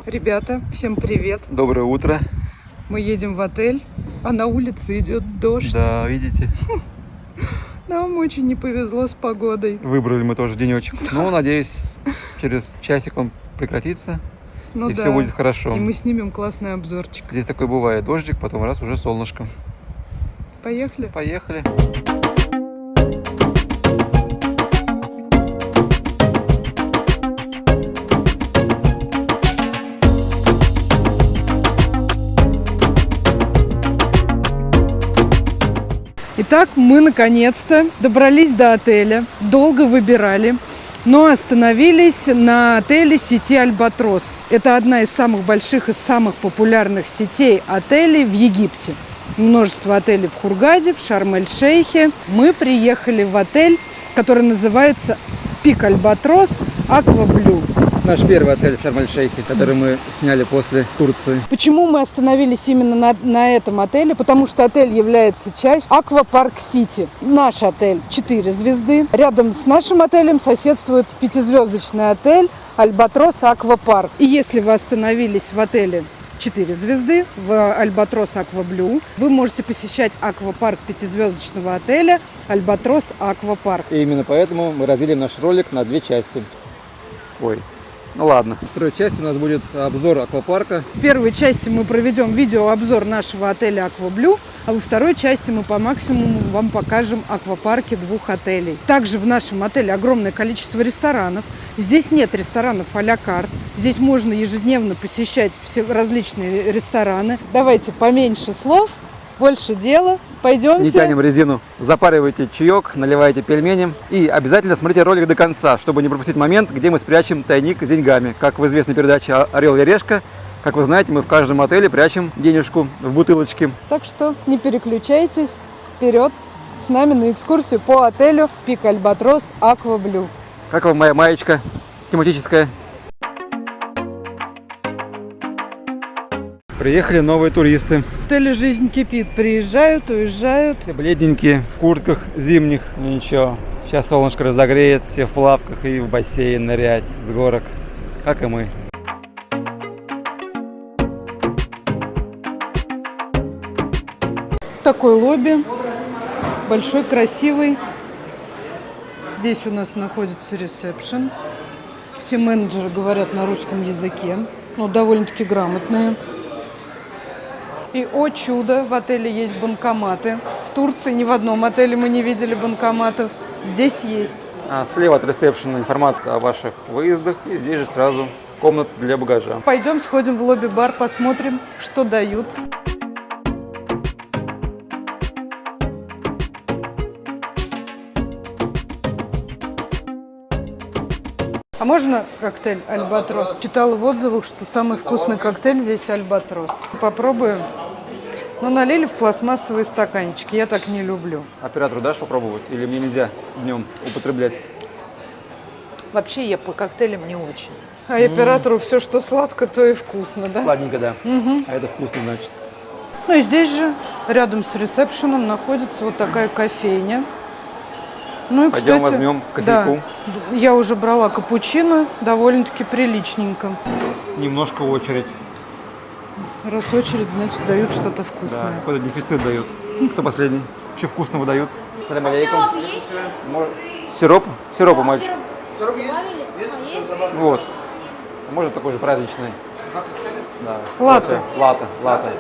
Ребята, всем привет. Доброе утро. Мы едем в отель, а на улице идет дождь. Да, видите? Нам очень не повезло с погодой. Выбрали мы тоже денечек. Ну, надеюсь, через часик он прекратится, Ну и да. все будет хорошо. И мы снимем классный обзорчик. Здесь такой бывает: дождик, потом раз уже солнышко. Поехали? Поехали. Итак, мы наконец-то добрались до отеля. Долго выбирали, но остановились на отеле сети Альбатрос. Это одна из самых больших и самых популярных сетей отелей в Египте. Множество отелей в Хургаде, в Шарм-эль-Шейхе. Мы приехали в отель, который называется Пик Альбатрос Аква Блю. Наш первый отель в Шарм-эль-Шейхе, который мы сняли после Турции. Почему мы остановились именно на этом отеле? Потому что отель является частью Аквапарк Сити. Наш отель 4 звезды. Рядом с нашим отелем соседствует 5-звездочный отель Альбатрос Аквапарк. И если вы остановились в отеле 4 звезды в Альбатрос Аква Блю, вы можете посещать аквапарк 5-звездочного отеля Альбатрос Аквапарк. И именно поэтому мы разделим наш ролик на две части. Ой. Ну ладно. В второй части у нас будет обзор аквапарка. В первой части мы проведем видеообзор нашего отеля Аква Блю, а во второй части мы по максимуму вам покажем аквапарки двух отелей. Также в нашем отеле огромное количество ресторанов. Здесь нет ресторанов а-ля карт. Здесь можно ежедневно посещать все различные рестораны. Давайте поменьше слов, больше дела. Пойдемте. Не тянем резину. Запаривайте чаек, наливайте пельмени. И обязательно смотрите ролик до конца, чтобы не пропустить момент, где мы спрячем тайник с деньгами. Как в известной передаче «Орел и решка». Как вы знаете, мы в каждом отеле прячем денежку в бутылочке. Так что не переключайтесь. Вперед с нами на экскурсию по отелю Пик Альбатрос Аква Блю. Как вам моя маечка тематическая? Приехали новые туристы. В отеле жизнь кипит. Приезжают, уезжают. Все бледненькие, в куртках зимних. Ну ничего, сейчас солнышко разогреет. Все в плавках и в бассейн нырять с горок. Как и мы. Такой лобби. Большой, красивый. Здесь у нас находится ресепшн. Все менеджеры говорят на русском языке. Ну, довольно-таки грамотные. И, о чудо, в отеле есть банкоматы. В Турции ни в одном отеле мы не видели банкоматов. Здесь есть. Слева от ресепшена информация о ваших выездах. И здесь же сразу комната для багажа. Пойдем сходим в лобби-бар, посмотрим, что дают. А можно коктейль Альбатрос? Читала в отзывах, что самый вкусный коктейль здесь Альбатрос. Попробуем. Ну, налили в пластмассовые стаканчики. Я так не люблю. Оператору дашь попробовать? Или мне нельзя днем употреблять? Вообще я по коктейлям не очень. А оператору все, что сладко, то и вкусно, да? Сладенько, да. А это вкусно, значит. Ну и здесь же, рядом с ресепшеном, находится вот такая кофейня. Ну и, Пойдем кстати, возьмем кофейку. Да, я уже брала капучино, довольно-таки приличненько. Немножко очередь. Раз очередь, значит, дают что-то Да, вкусное. какой-то дефицит дают. Кто последний? Что вкусного дают? Салям алейкум. Сироп? Сиропа, мальчик. Сироп есть? Есть? Вот. Может такой же праздничный? Да. Латте. Латте.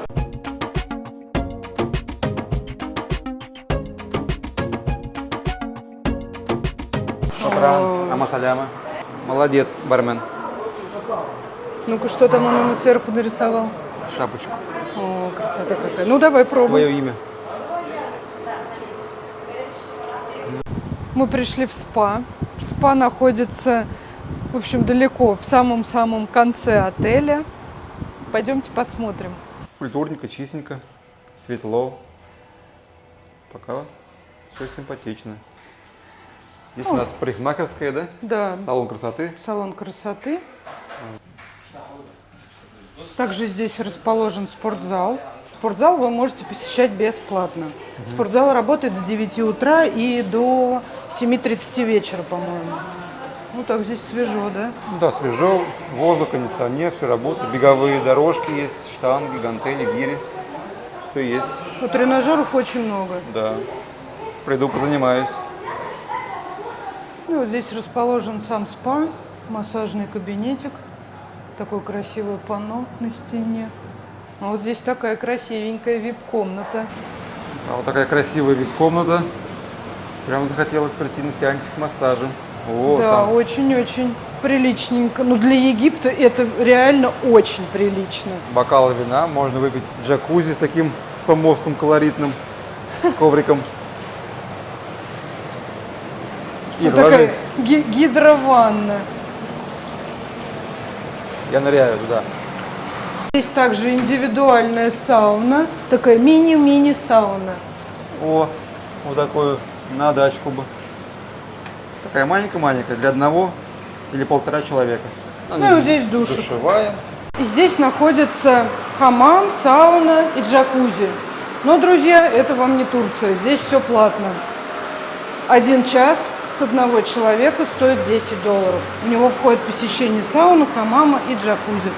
Шукран. Амасаляма. Молодец, бармен. Ну-ка, что там он ему сверху нарисовал? Шапочку. О, красота какая. Ну, давай пробуй. Твое имя. Мы пришли в спа. Спа находится, в общем, далеко, в самом-самом конце отеля. Пойдемте посмотрим. Культурненько, чистенько, светло. Пока все симпатично. Здесь у нас парикмахерская, да? Да. Салон красоты. Салон красоты. Также здесь расположен спортзал. Спортзал вы можете посещать бесплатно. Спортзал работает с 9 утра и до 7:30 вечера, по-моему. Ну так здесь свежо, да? Ну да, свежо, воздух, кондиционер, все работает. Беговые дорожки есть, штанги, гантели, гири. Все есть. Ну, тренажеров очень много. Да. Приду, позанимаюсь. Ну, вот здесь расположен сам спа, массажный кабинетик. Такое красивое панно на стене. А вот здесь такая красивенькая вип-комната. А вот такая красивая вип-комната. Прям захотелось прийти на сеансик массажа. О, Да, там очень-очень приличненько. Ну, для Египта это реально очень прилично. бокалы вина, можно выпить джакузи с таким помостом колоритным, с ковриком. И Вот такая ложись. гидрованна. Я ныряю туда. Здесь также индивидуальная сауна. Такая мини-мини сауна. О, вот такую на дачку бы. Такая маленькая-маленькая, для одного или полтора человека. Ну и вот здесь душик. Душевая. И здесь находится хамам, сауна и джакузи. Но, друзья, это вам не Турция. Здесь все платно. 1 час с одного человека стоит $10. В него входит посещение сауны, хамама и джакузи.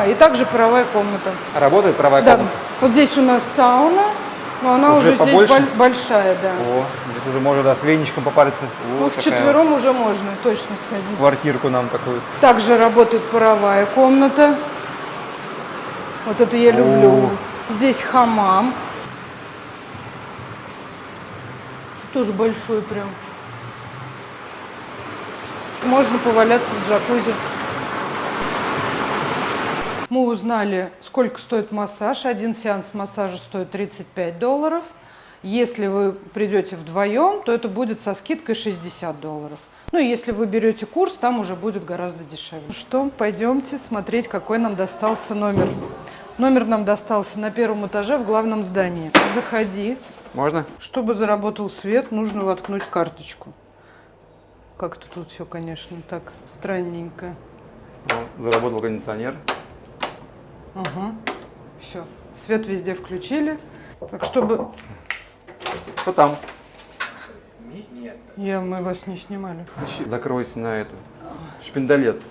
И также паровая комната. Работает правая Да, комната? вот здесь у нас сауна, но она Уже уже здесь побольше? большая, да. О, здесь уже можно, да, с веничком попариться. Ну, Вот такая вчетвером уже можно точно сходить. квартирку нам такую. Также работает паровая комната. Вот это я люблю. Здесь хамам. Тоже большой прям. Можно поваляться в джакузи. Мы узнали, сколько стоит массаж. Один сеанс массажа стоит $35. Если вы придете вдвоем, то это будет со скидкой $60. Ну и если вы берете курс, там уже будет гораздо дешевле. Ну что, пойдемте смотреть, какой нам достался номер. Номер нам достался на 1-м этаже в главном здании. Заходи. Можно? Чтобы заработал свет, нужно воткнуть карточку. Как-то тут все, конечно, так странненько. О, заработал кондиционер. Ага. Все. Свет везде включили. Так, чтобы... Что там? Мы вас не снимали. Закройся на эту. Шпингалет.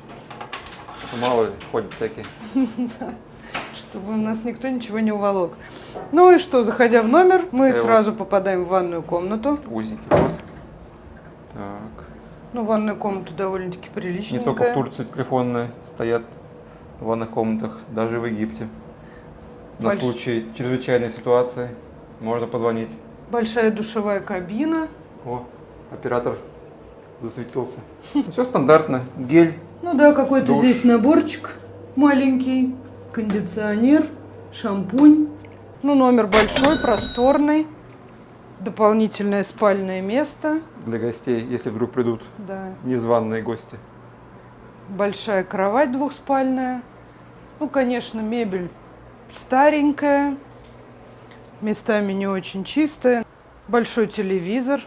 Мало ли, ходят всякие. Чтобы у нас никто ничего не уволок. Ну и что, заходя в номер, мы вот. сразу попадаем в ванную комнату. Узенький вот. Так. Ну, ванная комната довольно-таки Не приличненькая. только в Турции телефонные стоят в ванных комнатах, даже в Египте. На случай чрезвычайной ситуации можно позвонить. Большая душевая кабина. О, оператор засветился. Все стандартно. Гель. Ну да, какой-то душ. здесь наборчик маленький. Кондиционер, шампунь. Ну, номер большой, просторный. Дополнительное спальное место. Для гостей, если вдруг придут Да. незваные гости. Большая кровать двухспальная. Ну, конечно, мебель старенькая. Местами не очень чистая. Большой телевизор.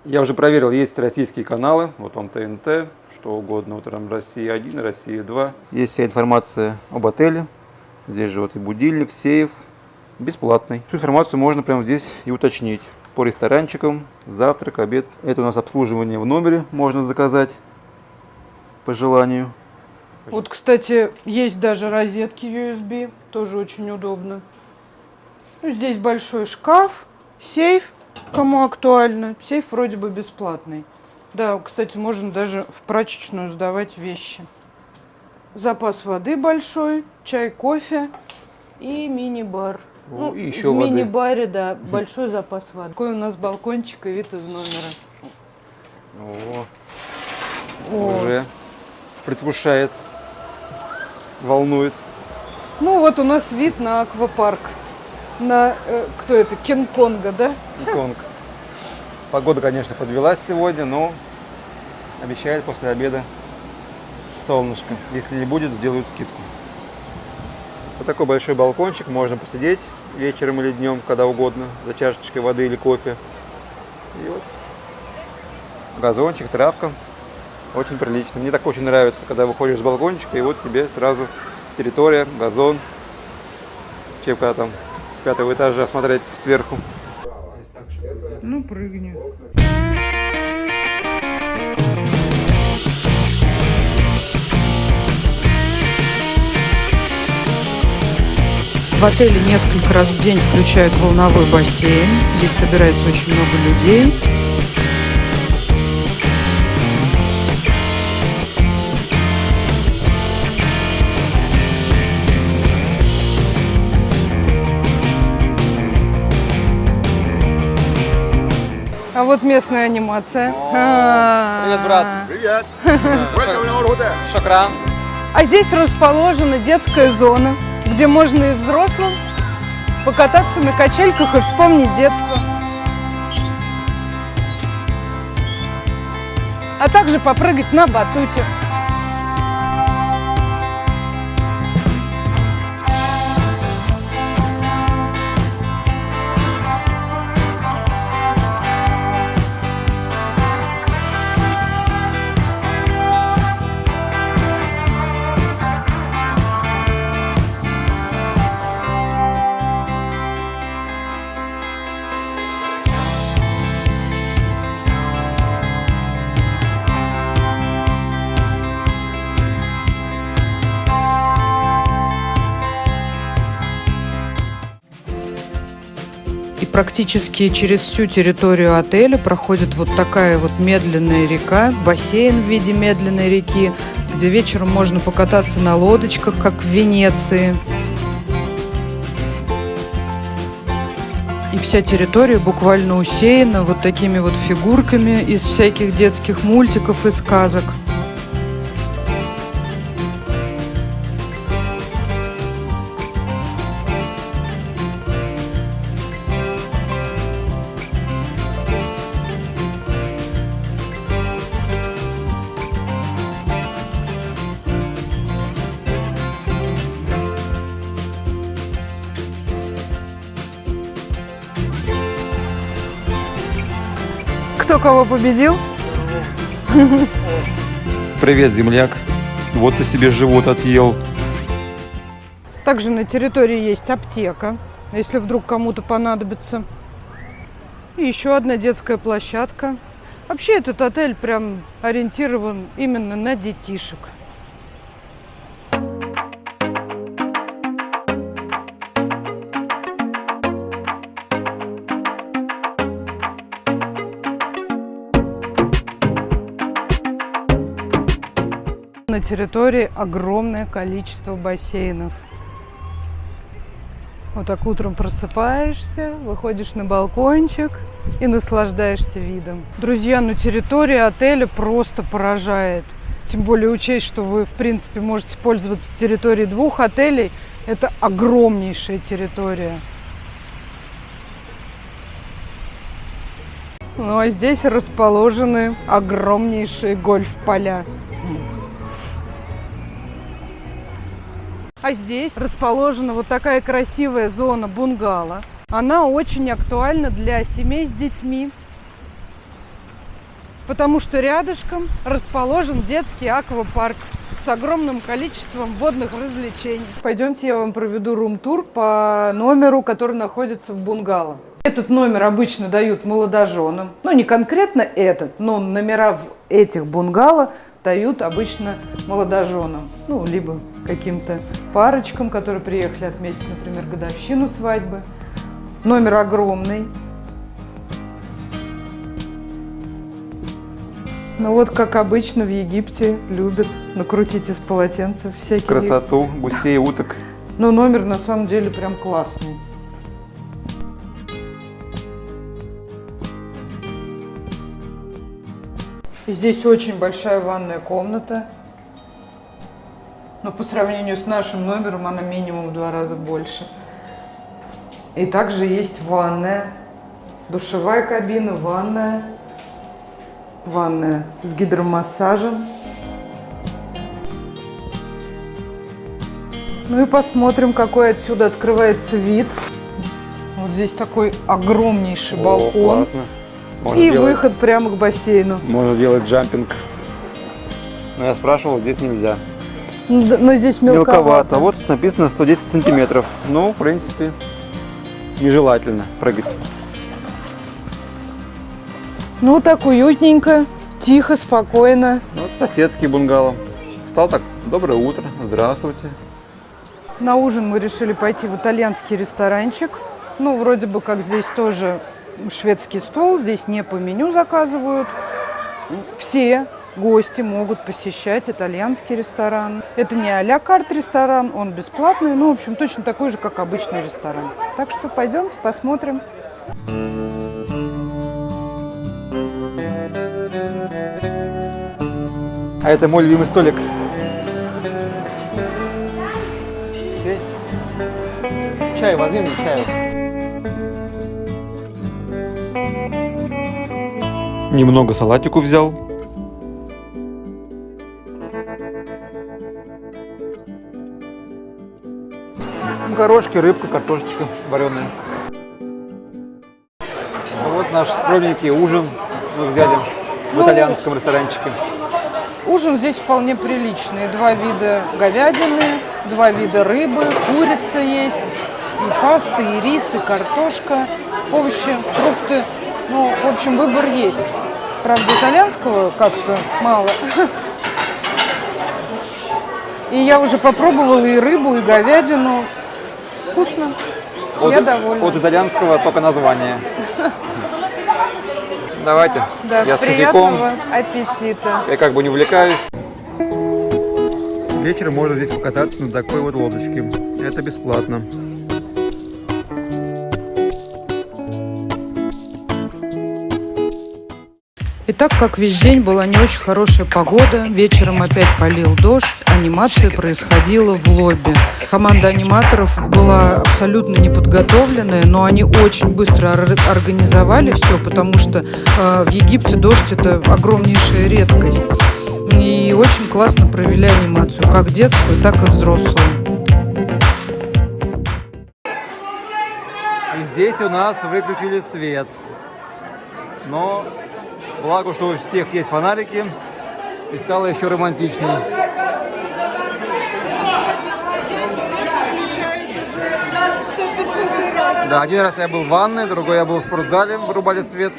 Я уже проверил, есть российские каналы. Вот вам ТНТ, что угодно. Вот там Россия-1, Россия-2. Есть вся информация об отеле. Здесь же вот и будильник, сейф. Бесплатный. Всю информацию можно прямо здесь и уточнить. По ресторанчикам, завтрак, обед. Это у нас обслуживание в номере. Можно заказать по желанию. Вот, кстати, есть даже розетки USB. Тоже очень удобно. Ну, здесь большой шкаф, сейф, кому актуально. Сейф вроде бы бесплатный. Да, кстати, можно даже в прачечную сдавать вещи. Запас воды большой, чай, кофе и мини-бар. О, и еще в воды. мини-баре, да, большой запас воды. Такой у нас балкончик и вид из номера. Уже предвкушает, волнует. Ну вот у нас вид на аквапарк. На, кто это, Кинг-Конга, да? Кинг-Конг. Погода, конечно, подвелась сегодня, но обещает после обеда солнышко. Если не будет, сделают скидку. Вот такой большой балкончик, можно посидеть вечером или днем, когда угодно, за чашечкой воды или кофе. И вот газончик, травка. Очень прилично. Мне так очень нравится, когда выходишь с балкончика, и вот тебе сразу территория, газон. Чем когда там с 5-го этажа смотреть сверху. Ну, прыгни. В отеле несколько раз в день включают волновой бассейн. Здесь собирается очень много людей. А вот местная анимация. Привет, брат. Привет. Welcome to our hotel. Шокран. А здесь расположена детская зона, где можно и взрослым покататься на качельках и вспомнить детство. А также попрыгать на батуте. И практически через всю территорию отеля проходит вот такая вот медленная река, бассейн в виде медленной реки, где вечером можно покататься на лодочках, как в Венеции. И вся территория буквально усеяна вот такими вот фигурками из всяких детских мультиков и сказок. Кто кого победил? Привет, земляк. Вот ты себе живот отъел. Также на территории есть аптека, если вдруг кому-то понадобится. И еще одна детская площадка. Вообще этот отель прям ориентирован именно на детишек. На территории огромное количество бассейнов. Вот так утром просыпаешься, выходишь на балкончик и наслаждаешься видом. Друзья, ну территория отеля просто поражает. Тем более учесть, что вы, в принципе, можете пользоваться территорией двух отелей. Это огромнейшая территория. Ну а здесь расположены огромнейшие гольф-поля. А здесь расположена вот такая красивая зона бунгало. Она очень актуальна для семей с детьми, потому что рядышком расположен детский аквапарк с огромным количеством водных развлечений. Пойдемте, я вам проведу рум-тур по номеру, который находится в бунгало. Этот номер обычно дают молодоженам. Ну, не конкретно этот, но номера в этих бунгало дают обычно молодоженам, ну, либо каким-то парочкам, которые приехали отметить, например, годовщину свадьбы. Номер огромный. Ну вот, как обычно в Египте любят накрутить из полотенца всякие... Красоту, гусей, уток. Но номер на самом деле прям классный. И здесь очень большая ванная комната. Но по сравнению с нашим номером она минимум в 2 раза больше. И также есть ванная, душевая кабина, ванная с гидромассажем. Ну и посмотрим, какой отсюда открывается вид. Вот здесь такой огромнейший балкон. Классно. И выход прямо к бассейну. Можно делать джампинг. Но я спрашивал, здесь нельзя. Но здесь мелковато. Вот написано 110 сантиметров. Ну, в принципе, нежелательно прыгать. Ну, так уютненько, тихо, спокойно. Вот соседский бунгало. Встал так, доброе утро, здравствуйте. На ужин мы решили пойти в итальянский ресторанчик. Ну, вроде бы как здесь тоже шведский стол, здесь не по меню заказывают. Все гости могут посещать итальянский ресторан. Это не а-ля карт ресторан, он бесплатный, ну, в общем, точно такой же, как обычный ресторан. Так что пойдемте посмотрим. А это мой любимый столик. Чай, возьми мне чаю. Немного салатику взял. Горошки, рыбка, картошечка вареная. Вот наш скромненький ужин мы взяли в итальянском ресторанчике. Ужин здесь вполне приличный. 2 вида говядины, 2 вида рыбы, курица есть, и паста, и рис, и картошка, овощи, фрукты. Ну, в общем, выбор есть. Правда, итальянского как-то мало. И я уже попробовала и рыбу, и говядину. Вкусно. Я довольна. От итальянского только название. Давайте. Да, я с приятного аппетита. Я как бы не увлекаюсь. Вечером можно здесь покататься на такой вот лодочке. Это бесплатно. И так как весь день была не очень хорошая погода, вечером опять полил дождь, анимация происходила в лобби. Команда аниматоров была абсолютно неподготовленная, но они очень быстро организовали все, потому что в Египте дождь – это огромнейшая редкость. И очень классно провели анимацию, как детскую, так и взрослую. И здесь у нас выключили свет. Но благо, что у всех есть фонарики, и стало еще романтичней. Да, один раз я был в ванной, другой я был в спортзале, вырубали свет.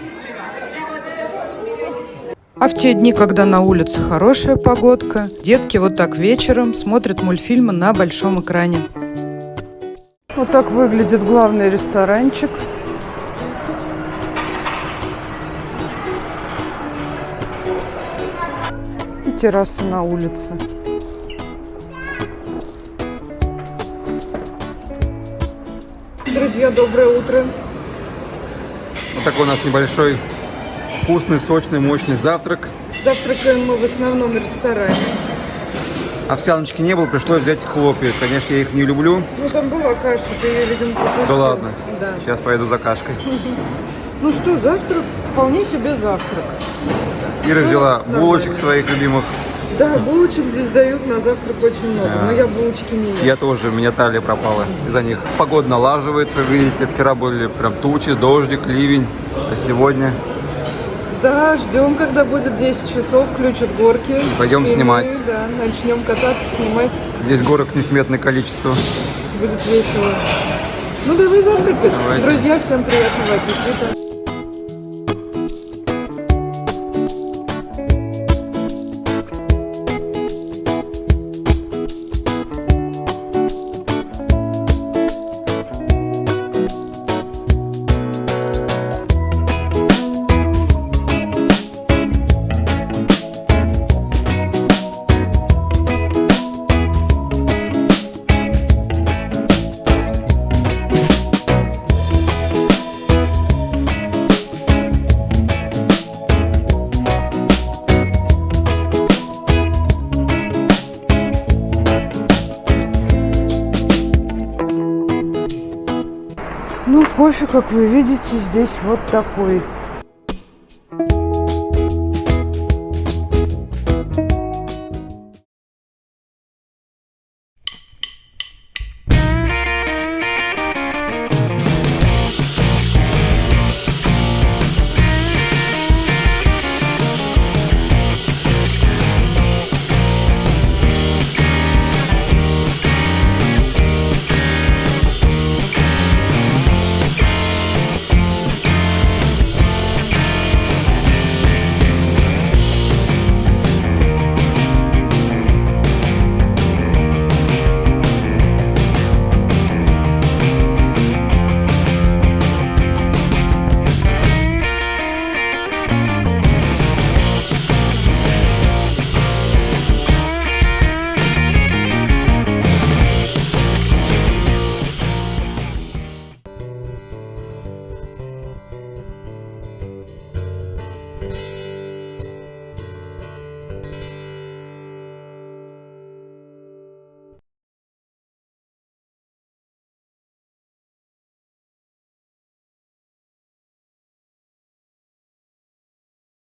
А в те дни, когда на улице хорошая погодка, детки вот так вечером смотрят мультфильмы на большом экране. Вот так выглядит главный ресторанчик. И терраса на улице. Друзья, доброе утро. Вот такой у нас небольшой, вкусный, сочный, мощный завтрак. Завтракаем мы в основном в ресторане. Овсяночки не было, пришлось взять хлопья. Конечно, я их не люблю. Ну, там была каша, ты ее, видимо, пропустил. Да ладно. Да. Сейчас поеду за кашкой. Ну что, завтрак, вполне себе завтрак. Ира взяла булочек своих любимых. Да, булочек здесь дают на завтрак очень много, но я булочки не ем. Я тоже, у меня талия пропала из-за них. Погода налаживается, видите, вчера были прям тучи, дождик, ливень, а сегодня... Да, ждем, когда будет 10 часов, включат горки. Пойдем снимать. Мы, да, начнем кататься, снимать. Здесь горок несметное количество. Будет весело. Ну, давай завтракать. Давайте. Друзья, всем приятного аппетита. Ну, кофе, как вы видите, здесь вот такой.